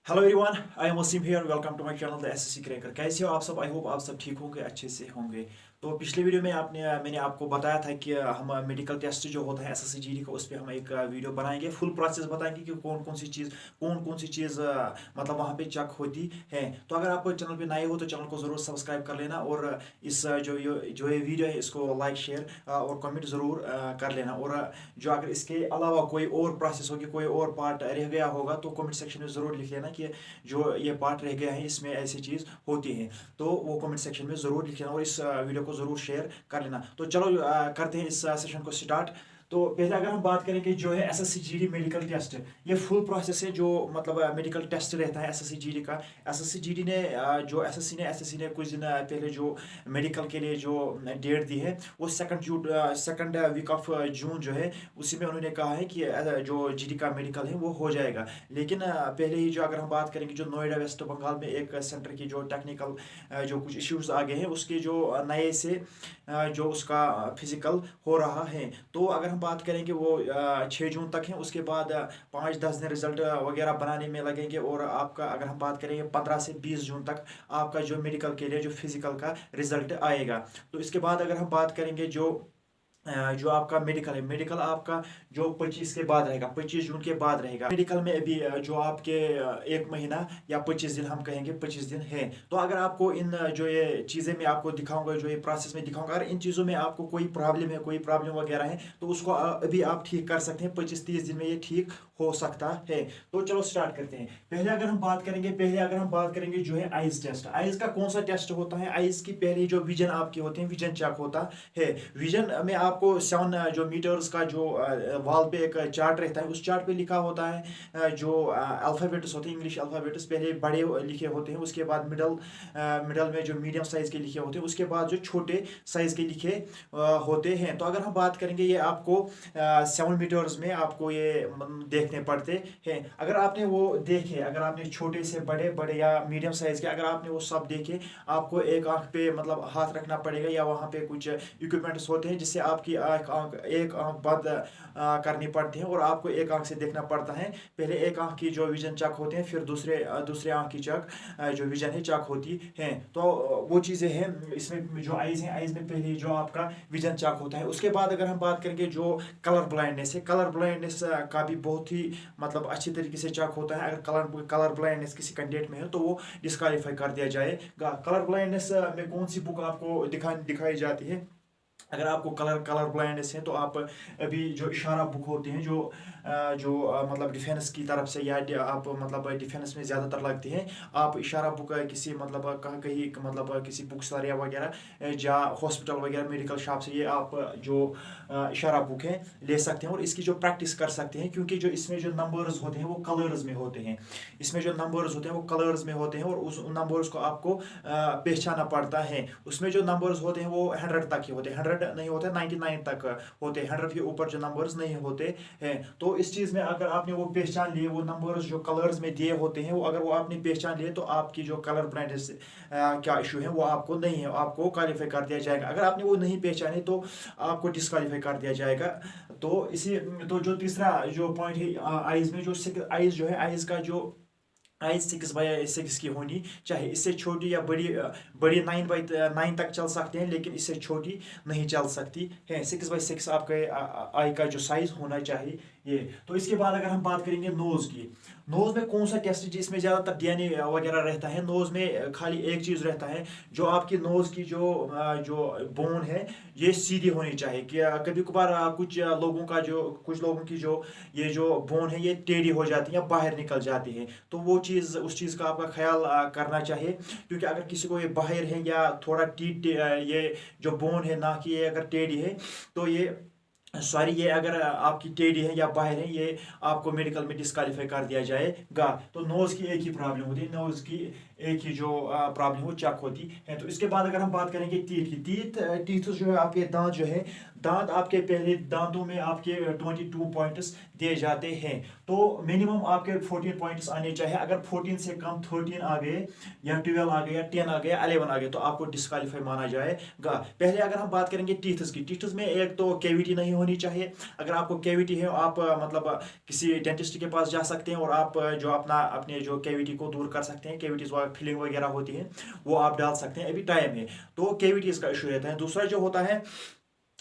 Hello everyone, I am Waseem here. Welcome to my channel the SSC cracker. कैसे हो आप सब? आई होप आप सब ठीक होंगे, अच्छे से होंगे। तो पिछले वीडियो में मैंने आपको बताया था कि हम मेडिकल टेस्ट जो होता है एसएससी जीडी का, उस पर हम एक वीडियो बनाएंगे, फुल प्रोसेस बताएंगे कि कौन कौन सी चीज़ मतलब वहाँ पे चेक होती है। तो अगर आप चैनल पे नए हो तो चैनल को ज़रूर सब्सक्राइब कर लेना, और इस जो ये वीडियो है इसको लाइक शेयर और कमेंट ज़रूर कर लेना। और जो अगर इसके अलावा कोई और प्रोसेस होगी, कोई और पार्ट रह गया होगा, तो कमेंट सेक्शन में ज़रूर लिख लेना कि जो ये पार्ट रह गया है इसमें ऐसी चीज़ होती है। तो वो कमेंट सेक्शन में ज़रूर लिख लेना और इस वीडियो को ज़रूर शेयर कर लेना। तो चलो करते हैं इस सेशन को स्टार्ट। तो पहले अगर हम बात करें कि जो है एसएससी जीडी मेडिकल टेस्ट, ये फुल प्रोसेस है जो मतलब मेडिकल टेस्ट रहता है एसएससी जीडी का। एसएससी जीडी ने जो एसएससी ने कुछ दिन पहले जो मेडिकल के लिए जो डेट दी है वो सेकंड वीक ऑफ जून जो है, उसी में उन्होंने कहा है कि जो जीडी का मेडिकल है वो हो जाएगा। लेकिन पहले ही जो अगर हम बात करेंगे, जो नोएडा वेस्ट बंगाल में एक सेंटर की जो टेक्निकल जो कुछ इश्यूज आ गए हैं, उसके जो नए से जो उसका फिजिकल हो रहा है। तो अगर हम बात करें कि वो 6 जून तक है, उसके बाद 5-10 दिन रिजल्ट वगैरह बनाने में लगेंगे, और आपका अगर हम बात करेंगे 15 से 20 जून तक आपका जो मेडिकल के लिए जो फिजिकल का रिजल्ट आएगा। तो इसके बाद अगर हम बात करेंगे जो आपका मेडिकल है, मेडिकल आपका जो 25 के बाद रहेगा, 25 जून के बाद रहेगा। मेडिकल में अभी जो आपके 1 महीना या 25 दिन, हम कहेंगे 25 दिन है। तो अगर आपको इन जो ये चीज़ें मैं आपको दिखाऊंगा, जो ये प्रोसेस में दिखाऊंगा, अगर इन चीज़ों में आपको कोई प्रॉब्लम है, कोई प्रॉब्लम वगैरह है, तो उसको अभी आप ठीक कर सकते हैं। 25-30 दिन में ये ठीक हो सकता है। तो चलो स्टार्ट करते हैं। पहले अगर हम बात करेंगे जो है आइज टेस्ट। आइज का कौन सा टेस्ट होता है? आइज की पहले जो विजन आपके होते हैं, विजन चेक होता है। विजन में आपको 7 जो मीटर्स का जो वॉल पे एक चार्ट रहता है, उस चार्ट पे लिखा होता है जो अल्फ़ाबेट्स होते हैं, इंग्लिश अल्फ़ाबेट्स पहले बड़े लिखे होते हैं, उसके बाद मिडल में जो मीडियम साइज़ के लिखे होते हैं, उसके बाद जो छोटे साइज़ के लिखे होते हैं। तो अगर हम बात करेंगे, ये आपको 7 मीटर्स में आपको ये देखने पड़ते हैं। अगर आपने वो देखे, अगर आपने छोटे से बड़े, बड़े या मीडियम साइज़ के, अगर आपने वो सब देखे, आपको एक आंख पे मतलब हाथ रखना पड़ेगा, या वहाँ पे कुछ इक्विपमेंट्स होते हैं जिससे आपकी एक आंख बंद करनी पड़ती है, और आपको एक आंख से देखना पड़ता है। पहले एक आंख की जो विजन चेक होते हैं, फिर दूसरे आंख की जो विजन है चेक होती है। तो वो चीज़ें हैं इसमें। जो आइज है, आइज में पहले जो आपका विजन चेक होता है। उसके बाद अगर हम बात करेंगे जो कलर ब्लाइंडनेस है, कलर ब्लाइंडनेस का भी बहुत ही मतलब अच्छी तरीके से चेक होता है। अगर कलर ब्लाइंडनेस किसी कैंडिडेट में है तो वो डिस्क्वालीफाई कर दिया जाएगा। कलर ब्लाइंडनेस में कौन सी बुक आपको दिखाई जाती है? अगर आपको कलर ब्लाइंडनेस है तो आप अभी जो इशारा बुक होते हैं, जो मतलब डिफेंस की तरफ से, या आप मतलब डिफेंस में ज़्यादातर लगते हैं, आप इशारा बुक किसी मतलब कहीं मतलब किसी बुक स्टोर या वगैरह या हॉस्पिटल वगैरह मेडिकल शॉप से ये आप जो इशारा बुक है ले सकते हैं, और इसकी जो प्रैक्टिस कर सकते हैं। क्योंकि जो इसमें जो नंबर्स होते हैं वो कलर्स में होते हैं, इसमें जो नंबर्स होते हैं वो कलर्स में होते हैं, और उस नंबर्स को आपको पहचाना पड़ता है। उसमें जो नंबर्स होते हैं वो 100 तक ही होते हैं, 100 नहीं होते, 99 तक होते हैं। 100 के ऊपर जो नंबर्स नहीं होते हैं। तो इस चीज़ में अगर आपने वो पहचान लिए, वो नंबर्स जो कलर्स में दिए होते हैं, वो अगर वो आपने पहचान लिए, तो आपकी जो कलर ब्लाइंडनेस क्या इशू है वो आपको नहीं है, आपको क्वालिफाई कर दिया जाएगा। अगर आपने वो नहीं पहचाने तो आपको डिस्क्वालीफाई कर दिया जाएगा। तो जो तीसरा जो पॉइंट है आइज में, जो आइज जो है, आइज का जो आइज 6x6 की होनी चाहिए। इससे छोटी या बड़ी 9x9 तक चल सकते हैं, लेकिन इससे छोटी नहीं चल सकती है। 6x6 आपके आई का जो साइज होना चाहिए ये। तो इसके बाद अगर हम बात करेंगे नोज की, नोज में कौन सा टेस्ट जिसमें ज़्यादातर डीएनए वगैरह रहता है। नोज में खाली एक चीज़ रहता है, जो आपकी नोज की जो बोन है ये सीधी होनी चाहिए। कि कभी कभार कुछ लोगों की जो बोन है ये टेढ़ी हो जाती है या बाहर निकल जाती है। तो वो उस चीज़ का आपका ख्याल करना चाहिए। क्योंकि अगर किसी को ये बाहर है या थोड़ा ये जो बोन है ना, कि ये अगर टेढ़ी है, तो ये अगर आपकी टेढ़ी है या बाहर है, ये आपको मेडिकल में डिस्क्वालीफाई कर दिया जाएगा। तो नोज़ की एक ही प्रॉब्लम होती है, नोज़ की एक ही जो प्रॉब्लम वो चेक होती है। तो इसके बाद अगर हम बात करेंगे टीथ की, टीथ जो है आपके दांत जो है, दांत आपके पहले दांतों में आपके 22 पॉइंट्स दिए जाते हैं, तो मिनिमम आपके 14 पॉइंट्स आने चाहिए। अगर 14 से कम 13 आ गए या 12 आ गए या 10 आ गए या 11 आ गए तो आपको डिस्क्वालीफाई माना जाएगा। पहले अगर हम बात करेंगे टीथस की, टीथस में एक तो कैविटी नहीं होनी चाहिए। अगर आपको कैविटी है आप मतलब किसी डेंटिस्ट के पास जा सकते हैं और आप जो अपने जो कैविटी को दूर कर सकते हैं, कैविटीज फिलिंग वगैरह होती है वो आप डाल सकते हैं, अभी टाइम है। तो कैविटीज का इशू रहता है। दूसरा जो होता है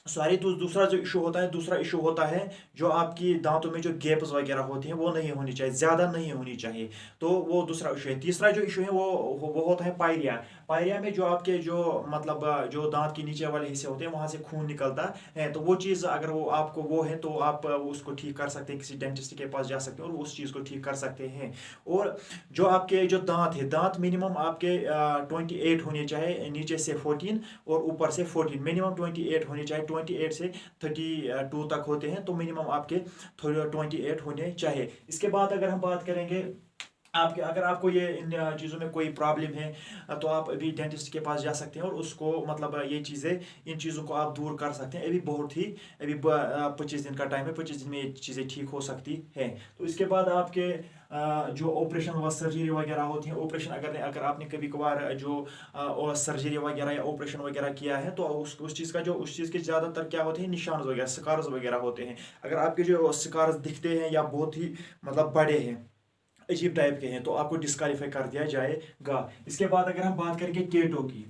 दूसरा जो इशू होता है, दूसरा इशू होता है जो आपकी दांतों में जो गैप्स वगैरह होती हैं वो नहीं होनी चाहिए, ज़्यादा नहीं होनी चाहिए, तो वो दूसरा इशू है। तीसरा जो इशू है वो होता है पायरिया। पायरिया में जो आपके जो मतलब जो दांत के नीचे वाले हिस्से होते हैं वहां से खून निकलता है, तो वो चीज़ अगर वो आपको वो है तो आप उसको ठीक कर सकते हैं, किसी डेंटिस्ट के पास जा सकते हैं और उस चीज़ को ठीक कर सकते हैं। और जो आपके जो दांत है, दांत मिनिमम आपके 28 होने चाहिए, नीचे से 14 और ऊपर से 14, मिनिमम 28 होने चाहिए। 28 से 32 तक होते हैं, तो मिनिमम आपके 28 होने चाहिए। इसके बाद अगर हम बात करेंगे आपके, अगर आपको ये इन चीज़ों में कोई प्रॉब्लम है तो आप अभी डेंटिस्ट के पास जा सकते हैं और उसको मतलब ये चीज़ें, इन चीज़ों को आप दूर कर सकते हैं। अभी बहुत ही अभी 25 दिन का टाइम है, 25 दिन में ये चीज़ें ठीक हो सकती है। तो इसके बाद आपके जो ऑपरेशन व सर्जरी वगैरह होती है, ऑपरेशन अगर आपने कभी कभार जो सर्जरी वगैरह या ऑपरेशन वगैरह किया है तो उस चीज़ का जो उस चीज़ के ज़्यादातर क्या होते हैं, निशान वगैरह, स्कार्स वगैरह होते हैं। अगर आपके जो स्कार्स दिखते हैं या बहुत ही मतलब बड़े हैं, अजीब टाइप के हैं, तो आपको डिस्क्वालीफाई कर दिया जाएगा। इसके बाद अगर हम बात करेंगे टेटो की,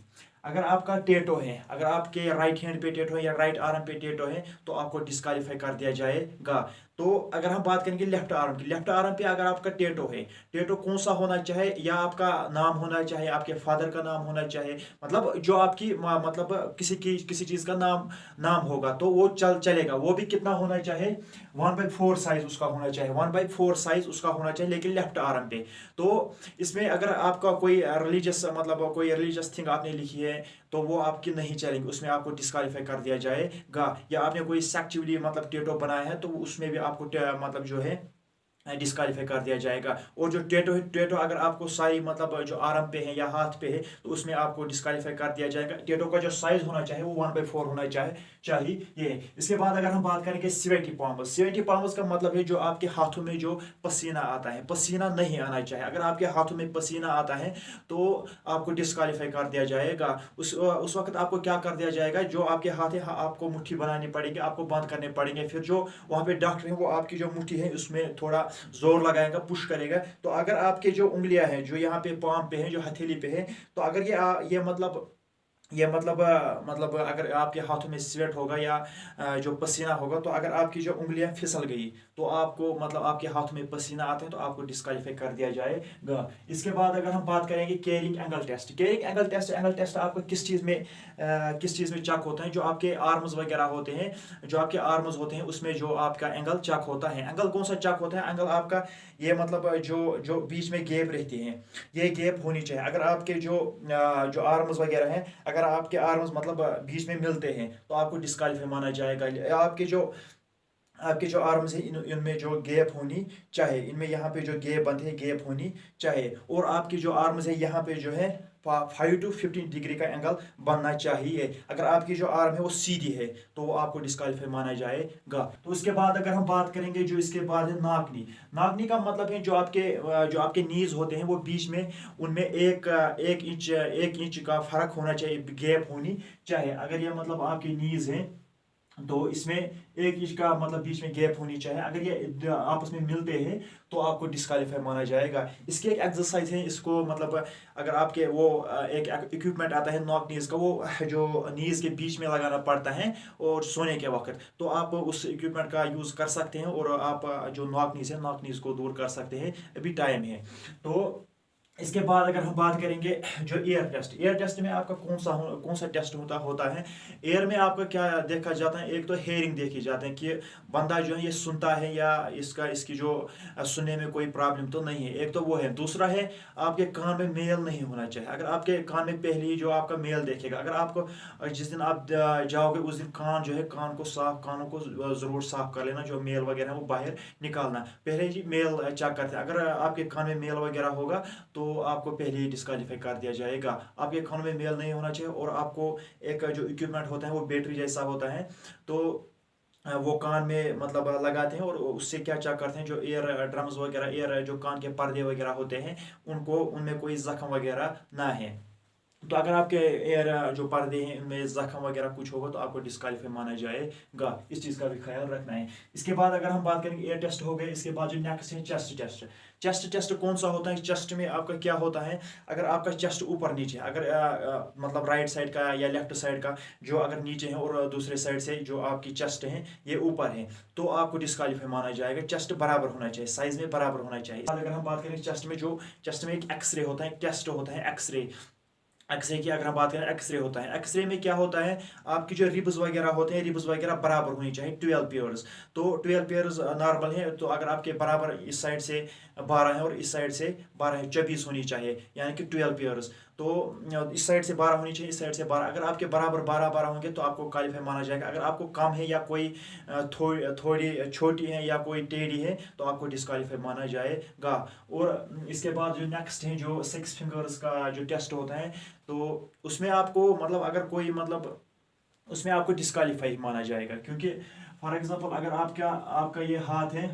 अगर आपका टेटो है, अगर आपके राइट हैंड पे टेटो है या राइट आर्म पे टेटो है तो आपको डिस्क्वालीफाई कर दिया जाएगा। तो अगर हम बात करेंगे लेफ्ट आर्म की, लेफ्ट आर्म पे अगर आपका टेटो है, टेटो कौन सा होना चाहिए, या आपका नाम होना चाहिए, आपके फादर का नाम होना चाहिए, मतलब जो आपकी मतलब किसी चीज़ का नाम होगा तो वो चलेगा। वो भी कितना होना चाहिए, 1/4 साइज उसका होना चाहिए, 1/4 साइज उसका होना चाहिए, लेकिन लेफ्ट आर्म पे। तो इसमें अगर आपका कोई रिलीजियस मतलब कोई रिलीजियस थिंग आपने लिखी है तो वो आपकी नहीं चलेंगी, उसमें आपको डिस्क्वालीफाई कर दिया जाएगा। या आपने कोई सेक्चुअली मतलब टेटो बनाया है तो उसमें भी आपको मतलब जो है डिस्क्वालीफाई कर दिया जाएगा। और जो टेटो है, टेटो अगर आपको सारी मतलब जो आर्म पे है या हाथ पे है तो उसमें आपको डिस्क्वालीफाई कर दिया जाएगा। टेटो का जो साइज होना चाहिए वो 1/4 होना चाहिए। इसके बाद अगर हम बात करेंगे स्वेटी पाम्स, स्वेटी पाम्स का मतलब है जो आपके हाथों में जो पसीना आता है, पसीना नहीं आना चाहिए। अगर आपके हाथों में पसीना आता है तो आपको डिस्क्वालीफाई कर दिया जाएगा। उस वक्त आपको क्या कर दिया जाएगा, जो आपके हाथ है आपको मुट्ठी बनानी पड़ेगी, आपको बंद करने पड़ेंगे। फिर जो वहाँ पे डॉक्टर है वो आपकी जो मुट्ठी है उसमें थोड़ा जोर लगाएगा, पुश करेगा। तो अगर आपके जो उंगलियां हैं जो यहाँ पे पाम पे हैं, जो हथेली पे है, तो अगर ये मतलब अगर आपके हाथों में स्वेट होगा या जो पसीना होगा, तो अगर आपकी जो उंगलियां फिसल गई तो आपको मतलब आपके हाथों में पसीना आते हैं तो आपको डिस्क्वालीफाई कर दिया जाएगा। इसके बाद अगर हम बात करेंगे carrying angle test, carrying angle test आपको किस चीज़ में चेक होता है, जो आपके आर्म्स वगैरह होते हैं, जो आपके आर्म्स होते हैं उसमें जो आपका एंगल चेक होता है। एंगल कौन सा चेक होता है, एंगल आपका ये मतलब जो बीच में गैप रहती हैं, ये गैप होनी चाहिए। अगर आपके जो आर्म्स वगैरह हैं, अगर आपके आर्म्स मतलब बीच में मिलते हैं तो आपको डिस्क्वालीफाई माना जाएगा। आपके जो आर्म्स है इनमें जो गैप होनी चाहिए, इनमें यहाँ पे जो गैप बनते हैं गैप होनी चाहिए। और आपकी जो आर्म्स है यहाँ पे जो है 5 to 15 डिग्री का एंगल बनना चाहिए। अगर आपकी जो आर्म है वो सीधी है तो वो आपको डिस्क्वालीफाई माना जाएगा। तो उसके बाद अगर हम बात करेंगे जो इसके बाद है नाकनी, नाकनी का मतलब है जो आपके नीज होते हैं वो बीच में उनमें एक इंच का फर्क होना चाहिए, गैप होनी चाहिए। अगर ये मतलब आपकी नीज है तो इसमें 1 इंच का मतलब बीच में गैप होनी चाहिए। अगर ये आपस में मिलते हैं तो आपको डिस्क्वालीफाई माना जाएगा। इसकी एक एक्सरसाइज है, इसको मतलब अगर आपके वो एक इक्विपमेंट आता है नॉक नीज का, वो जो नीज के बीच में लगाना पड़ता है और सोने के वक्त, तो आप उस इक्विपमेंट का यूज़ कर सकते हैं और आप जो नॉक नीज है, नॉक नीज को दूर कर सकते हैं, अभी टाइम है। तो इसके बाद अगर हम बात करेंगे जो एयर टेस्ट में आपका कौन सा टेस्ट होता है। एयर में आपका क्या देखा जाता है, एक तो हेयरिंग देखी जाते हैं कि बंदा जो है ये सुनता है या इसकी जो सुनने में कोई प्रॉब्लम तो नहीं है, एक तो वो है। दूसरा है आपके कान में मेल नहीं होना चाहिए। अगर आपके कान में पहले ही जो आपका मेल देखेगा, अगर आपको जिस दिन आप जाओगे उस दिन कान जो है कानों को ज़रूर साफ कर लेना, जो मेल वगैरह है वो बाहर निकालना। पहले ही मेल चेक करते हैं, अगर आपके कान में मेल वगैरह होगा तो तो आपको पहले ही डिस्क्वालीफाई कर दिया जाएगा। आपके कानों में मेल नहीं होना चाहिए और आपको एक जो इक्विपमेंट होता है वो बैटरी जैसा होता है, तो वो कान में मतलब लगाते हैं और उससे क्या क्या करते हैं, जो एयर ड्रम्स वगैरह, एयर जो कान के पर्दे वगैरह होते हैं, उनको उनमें कोई जख्म वगैरह ना है। तो अगर आपके एयर जो पर्दे हैं उनमें जख्म वगैरह कुछ होगा तो आपको डिस्क्वालीफाई माना जाएगा। इस चीज़ का भी ख्याल रखना है। इसके बाद अगर हम बात करेंगे एयर टेस्ट हो गए, इसके बाद जो नेक्स्ट है चेस्ट टेस्ट। चेस्ट टेस्ट कौन सा होता है? चेस्ट में आपका क्या होता है, अगर आपका चेस्ट ऊपर नीचे, अगर मतलब राइट साइड का या लेफ्ट साइड का जो अगर नीचे है और दूसरे साइड से जो आपकी चेस्ट है ये ऊपर है, तो आपको डिस्क्वालीफाई माना जाएगा। चेस्ट बराबर होना चाहिए, साइज में बराबर होना चाहिए। अगर हम बात करें चेस्ट में, जो चेस्ट में एक एक्सरे होता है, एक टेस्ट होता है एक्सरे। एक्सरे की अगर हम बात करें, एक्सरे होता है, एक्सरे में क्या होता है, आपकी जो रिब्स वगैरह होते हैं, रिब्स वगैरह बराबर होनी चाहिए, 12 पेयर्स। तो 12 पेयर्स नॉर्मल है, तो अगर आपके बराबर इस साइड से 12 है और इस साइड से 12 है, 24 होनी चाहिए, यानी कि 12 पेयर्स। तो इस साइड से 12 होनी चाहिए, इस साइड से 12। अगर आपके बराबर 12 होंगे तो आपको क्वालिफाई माना जाएगा। अगर आपको कम है या कोई थोड़ी छोटी है या कोई टेढ़ी है तो आपको डिस्क्वालीफाई माना जाएगा। और इसके बाद जो नेक्स्ट है, जो 6 फिंगर्स का जो टेस्ट होता है, तो उसमें आपको मतलब अगर कोई मतलब उसमें आपको डिस्क्वालीफाई माना जाएगा, क्योंकि फॉर एग्जांपल अगर आपका ये हाथ है,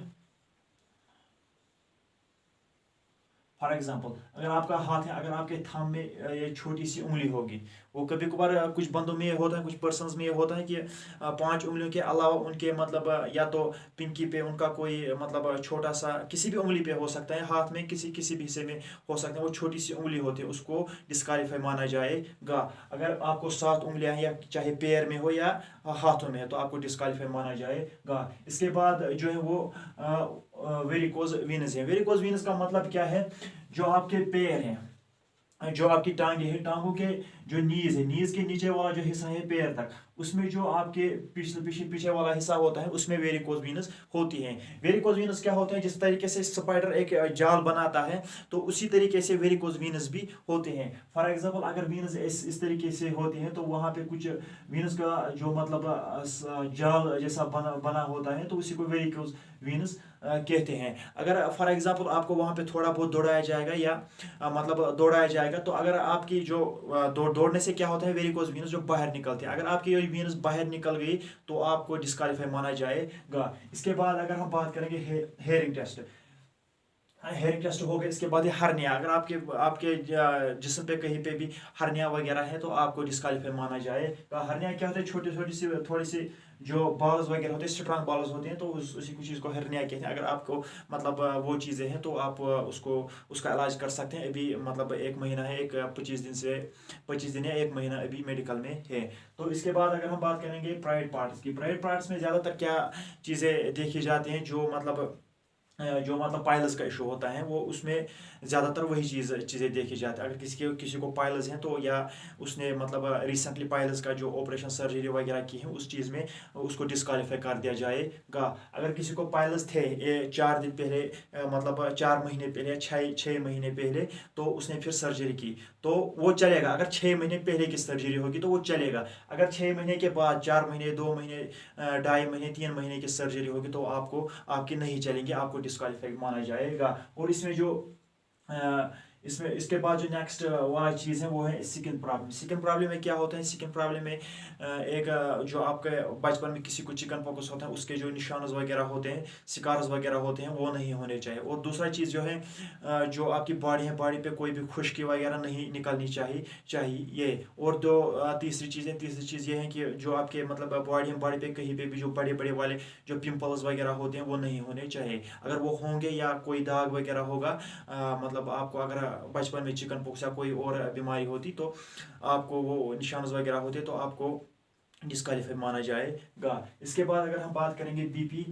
फॉर एग्जाम्पल अगर आपका हाथ है, अगर आपके थंब में ये छोटी सी उंगली होगी, वो कभी कभार कुछ बंदों में ये होता है, कुछ पर्सन्स में ये होता है कि 5 उंगलियों के अलावा उनके मतलब या तो पिंकी पे उनका कोई मतलब छोटा सा किसी भी उंगली पे हो सकता है, हाथ में किसी किसी भी हिस्से में हो सकता है, वो छोटी सी उंगली होती है, उसको डिस्क्वालीफाई माना जाएगा। अगर आपको 7 उंगलियां हैं, या चाहे पैर में हो या हाथों में है, तो आपको डिस्क्वालीफाई माना जाएगा। इसके बाद जो है वो वेरिकोज वीनस है। वेरिकोज वीनस का मतलब क्या है, जो आपके पैर हैं, जो आपकी टांगे हैं, टांगों के जो नीज है, नीज के नीचे वाला जो हिस्सा है पैर तक, उसमें जो आपके पीछे वाला हिस्सा होता है, उसमें वेरिकोज वीनस होती है। वेरिकोज वीनस क्या होते हैं, जिस तरीके से स्पाइडर एक जाल बनाता है, तो उसी तरीके से वेरिकोज वीनस भी होते हैं। फॉर एग्जांपल अगर वीनस इस तरीके से होती है, तो वहाँ पे कुछ वीनस का जो मतलब जाल जैसा बना होता है, तो उसी को वेरिकोज वीनस कहते हैं। अगर फॉर एग्जांपल आपको वहाँ पे थोड़ा बहुत दौड़ाया जाएगा या मतलब दौड़ाया जाएगा, तो अगर आपकी जो दौड़ने से क्या होता है, वेरिकोज वीनस जो बाहर निकलती है, अगर आपकी वीनस बाहर निकल गई तो आपको डिस्क्वालीफाई माना जाएगा। इसके बाद अगर हम बात करेंगे हेयरिंग टेस्ट, हेयरिंग टेस्ट हो गया। इसके बाद हर्निया, अगर आपके जिस्म पे कहीं पे भी हर्निया वगैरह है तो आपको डिस्क्वालीफाई माना जाएगा। हर्निया क्या होता है, छोटी सी थोड़ी सी जो बॉल्स वगैरह होते हैं, स्ट्रॉन्ग बॉल्स होते हैं, तो उसी कुछ चीज़ को हर्निया कहते हैं। अगर आपको मतलब वो चीज़ें हैं तो आप उसका इलाज कर सकते हैं। अभी मतलब 1 महीना है, एक 25 दिन या 1 महीना अभी मेडिकल में है। तो इसके बाद अगर हम बात करेंगे प्राइवेट पार्ट्स की, प्राइवेट पार्ट्स में ज़्यादातर क्या चीज़ें देखी जाती हैं, जो मतलब पाइल्स का इशू होता है, वो उसमें ज़्यादातर वही चीज़ें देखी जाती है। अगर किसी को पाइल्स हैं तो, या उसने मतलब रिसेंटली पाइल्स का जो ऑपरेशन सर्जरी वगैरह की है, उस चीज़ में उसको डिस्क्वालीफाई कर दिया जाएगा। अगर किसी को पाइल्स थे 4 दिन पहले, मतलब 4 महीने पहले या 6 महीने पहले, तो उसने फिर सर्जरी की तो वो चलेगा। अगर 6 महीने पहले की सर्जरी होगी तो वो चलेगा। अगर 6 महीने के बाद 4 महीने, 2 महीने, 2.5 महीने, 3 महीने की सर्जरी होगी तो आपकी नहीं चलेंगे, आपको डिस्क्वालीफाई माना जाएगा। और इसके बाद जो नेक्स्ट वाला चीज़ है वो है स्किन प्रॉब्लम। स्किन प्रॉब्लम में क्या होता है, स्किन प्रॉब्लम में एक जो आपके बचपन में किसी को चिकन पॉक्स होता है, उसके जो निशान वगैरह होते हैं, स्कार्स वगैरह होते हैं, वो नहीं होने चाहिए। और दूसरा चीज़ जो है, जो आपकी बॉडी है, बॉडी पे कोई भी खुश्की वगैरह नहीं निकलनी चाहिए। और तीसरी चीज़ ये है कि जो आपके मतलब बॉडी पे कहीं पे भी जो बड़े बड़े वाले जो पिंपल्स वगैरह होते हैं वो नहीं होने चाहिए। अगर वो होंगे या कोई दाग वगैरह होगा, मतलब आपको अगर बचपन में चिकन पॉक्स या कोई और बीमारी होती तो आपको वो निशान वगैरह होते तो आपको डिस्क्वालीफाई माना जाएगा। इसके बाद अगर हम बात करेंगे बीपी,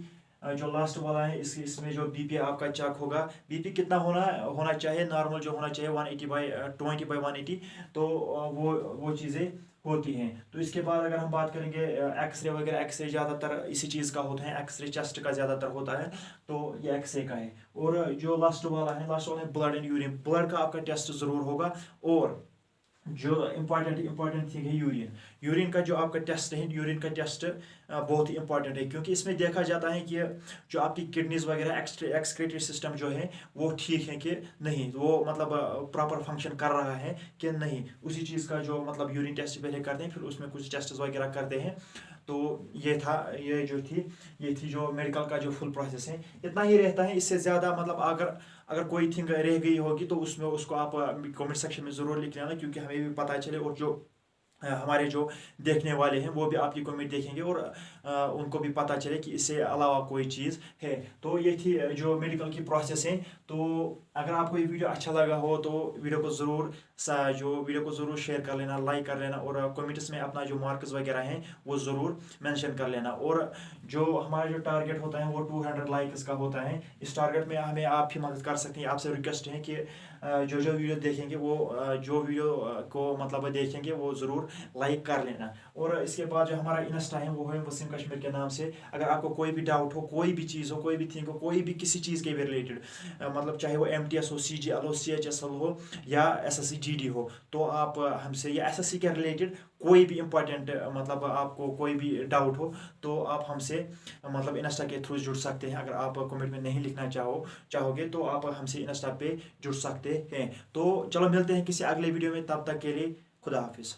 जो लास्ट वाला है, इसमें जो बीपी आपका चेक होगा, बीपी कितना होना चाहिए, नॉर्मल जो होना चाहिए 180/20/180, तो वो चीज़ें होती हैं। तो इसके बाद अगर हम बात करेंगे एक्सरे वगैरह, एक्सरे ज़्यादातर इसी चीज़ का होता है, एक्सरे चेस्ट का ज़्यादातर होता है, तो ये एक्सरे का है। और जो लास्ट वाला है ब्लड एंड यूरिन, ब्लड का आपका टेस्ट ज़रूर होगा। और जो इम्पॉर्टेंट थिंग है यूरिन का जो आपका टेस्ट है, यूरिन का टेस्ट बहुत ही इंपॉर्टेंट है, क्योंकि इसमें देखा जाता है कि जो आपकी किडनीज वगैरह एक्सक्रीटरी सिस्टम जो है वो ठीक है कि नहीं, वो मतलब प्रॉपर फंक्शन कर रहा है कि नहीं, उसी चीज़ का जो मतलब यूरिन टेस्ट पहले करते हैं, फिर उसमें कुछ टेस्ट वगैरह करते हैं। तो ये था, ये थी जो मेडिकल का जो फुल प्रोसेस है, इतना ही रहता है। इससे ज़्यादा मतलब अगर अगर कोई थिंग रह गई होगी तो उसमें उसको आप कमेंट सेक्शन में ज़रूर लिख लेना, क्योंकि हमें भी पता चले, और जो हमारे जो देखने वाले हैं वो भी आपकी कमेंट देखेंगे, और उनको भी पता चले कि इससे अलावा कोई चीज़ है। तो ये थी जो मेडिकल की प्रोसेस है। तो अगर आपको ये वीडियो अच्छा लगा हो तो वीडियो को ज़रूर शेयर कर लेना, लाइक कर लेना, और कमेंट्स में अपना जो मार्क्स वगैरह हैं वो ज़रूर मेंशन कर लेना। और जो हमारा जो टारगेट होता है वो 200 लाइक्स का होता है। इस टारगेट में हमें आप ही मदद कर सकते हैं। आपसे रिक्वेस्ट है कि जो जो वीडियो देखेंगे वो जो वीडियो को मतलब देखेंगे वो ज़रूर लाइक कर लेना। और इसके बाद जो हमारा इंस्टा है वो है वसीम कश्मीर के नाम से। अगर आपको कोई भी डाउट हो, कोई भी चीज़ हो, कोई भी थिंग हो, कोई भी किसी चीज़ के भी रिलेटेड, मतलब चाहे वो MTS हो, CGL हो, CHSL हो, या SSC GD हो, तो आप हमसे, या SSC के रिलेटेड कोई भी इंपॉर्टेंट मतलब आपको कोई भी डाउट हो तो आप हमसे मतलब इंस्टा के थ्रू जुड़ सकते हैं। अगर आप कमेंट में नहीं लिखना चाहोगे तो आप हमसे इंस्टा पे जुड़ सकते हैं। तो चलो मिलते हैं किसी अगले वीडियो में, तब तक के लिए खुदा हाफिज़।